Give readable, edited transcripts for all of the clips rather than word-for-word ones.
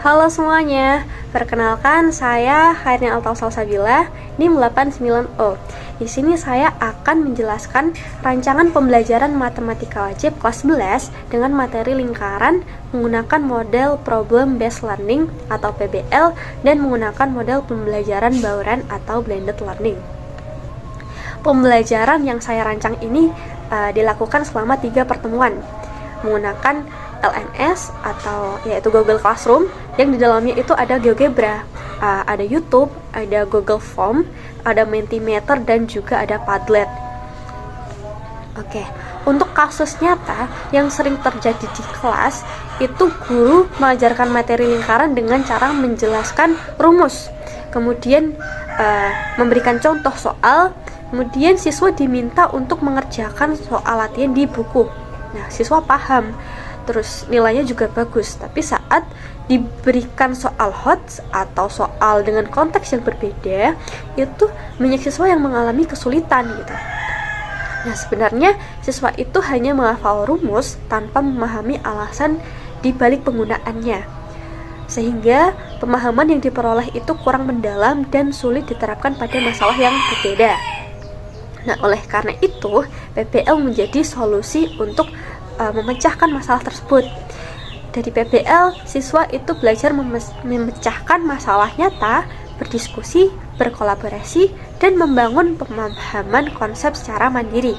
Halo semuanya, perkenalkan saya Khairina Altasalsabila, NIM 89O. Di sini saya akan menjelaskan rancangan pembelajaran matematika wajib kelas 11 dengan materi lingkaran menggunakan model Problem Based Learning atau PBL dan menggunakan model pembelajaran bauran atau Blended Learning. Pembelajaran yang saya rancang ini dilakukan selama 3 pertemuan menggunakan LMS atau yaitu Google Classroom, yang di dalamnya itu ada GeoGebra, ada YouTube, ada Google Form, ada Mentimeter, dan juga ada Padlet. Oke, untuk kasus nyata yang sering terjadi di kelas itu guru mengajarkan materi lingkaran dengan cara menjelaskan rumus, kemudian memberikan contoh soal, kemudian siswa diminta untuk mengerjakan soal latihan di buku. Nah, siswa paham, terus nilainya juga bagus. Tapi saat diberikan soal hot atau soal dengan konteks yang berbeda, itu banyak siswa yang mengalami kesulitan gitu. Nah, sebenarnya siswa itu hanya menghafal rumus tanpa memahami alasan di balik penggunaannya, sehingga pemahaman yang diperoleh itu kurang mendalam dan sulit diterapkan pada masalah yang berbeda. Nah, oleh karena itu, PBL menjadi solusi untuk memecahkan masalah tersebut. Dari PBL, siswa itu belajar memecahkan masalah nyata, berdiskusi, berkolaborasi, dan membangun pemahaman konsep secara mandiri.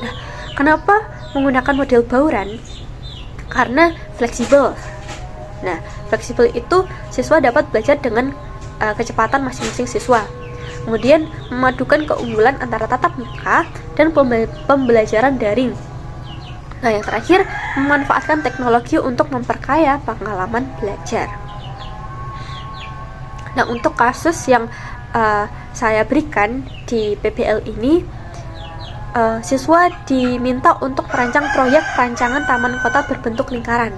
Nah, kenapa menggunakan model bauran? Karena fleksibel. Nah, fleksibel itu siswa dapat belajar dengan kecepatan masing-masing siswa. Kemudian memadukan keunggulan antara tatap muka dan pembelajaran daring. Nah, yang terakhir, memanfaatkan teknologi untuk memperkaya pengalaman belajar. Nah, untuk kasus yang saya berikan di PBL ini, siswa diminta untuk merancang proyek perancangan taman kota berbentuk lingkaran.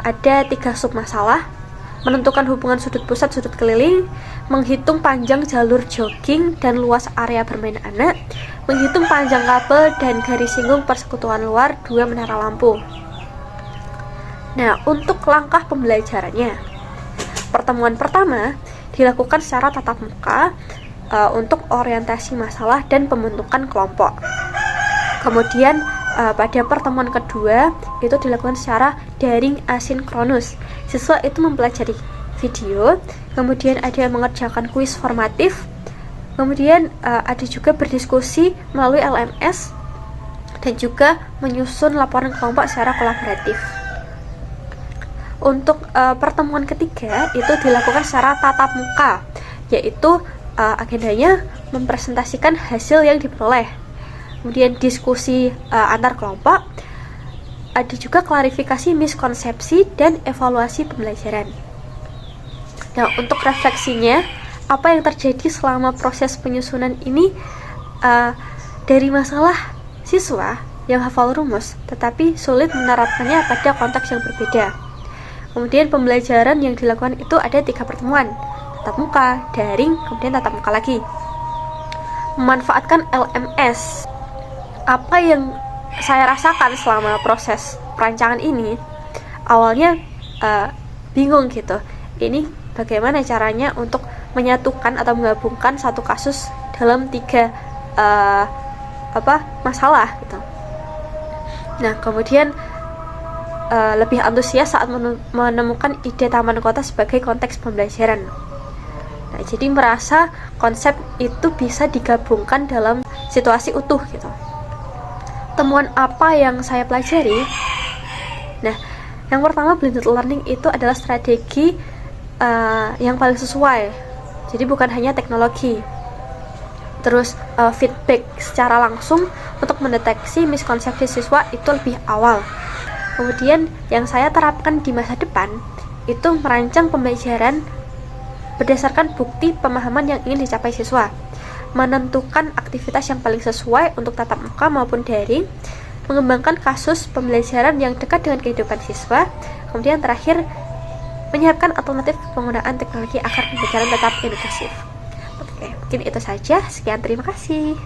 Ada 3 submasalah: menentukan hubungan sudut pusat sudut keliling, menghitung panjang jalur jogging dan luas area bermain anak, menghitung panjang kabel dan garis singgung persekutuan luar 2 menara lampu. Nah, untuk langkah pembelajarannya, pertemuan pertama dilakukan secara tatap muka untuk orientasi masalah dan pembentukan kelompok. Kemudian pada pertemuan kedua itu dilakukan secara daring asinkronus. Siswa itu mempelajari video, kemudian ada yang mengerjakan kuis formatif, kemudian ada juga berdiskusi melalui LMS, dan juga menyusun laporan kelompok secara kolaboratif. Untuk pertemuan ketiga itu dilakukan secara tatap muka, yaitu agendanya mempresentasikan hasil yang diperoleh, kemudian diskusi antar kelompok, ada juga klarifikasi miskonsepsi dan evaluasi pembelajaran. Nah, untuk refleksinya, apa yang terjadi selama proses penyusunan ini dari masalah siswa yang hafal rumus tetapi sulit menerapkannya pada konteks yang berbeda. Kemudian pembelajaran yang dilakukan itu ada 3 pertemuan: tatap muka, daring, kemudian tatap muka lagi. Memanfaatkan LMS. Apa yang saya rasakan selama proses perancangan ini, awalnya bingung gitu, ini bagaimana caranya untuk menyatukan atau menggabungkan satu kasus dalam 3 masalah gitu. Nah, kemudian lebih antusias saat menemukan ide taman kota sebagai konteks pembelajaran. Nah, jadi merasa konsep itu bisa digabungkan dalam situasi utuh gitu. Temuan apa yang saya pelajari? Nah, yang pertama, blended learning itu adalah strategi yang paling sesuai. Jadi bukan hanya teknologi. Terus feedback secara langsung untuk mendeteksi miskonsepsi siswa itu lebih awal. Kemudian yang saya terapkan di masa depan itu merancang pembelajaran berdasarkan bukti pemahaman yang ingin dicapai siswa, menentukan aktivitas yang paling sesuai untuk tatap muka maupun daring, mengembangkan kasus pembelajaran yang dekat dengan kehidupan siswa, kemudian terakhir menyiapkan alternatif penggunaan teknologi agar pembelajaran tetap inklusif. Oke, mungkin itu saja. Sekian, terima kasih.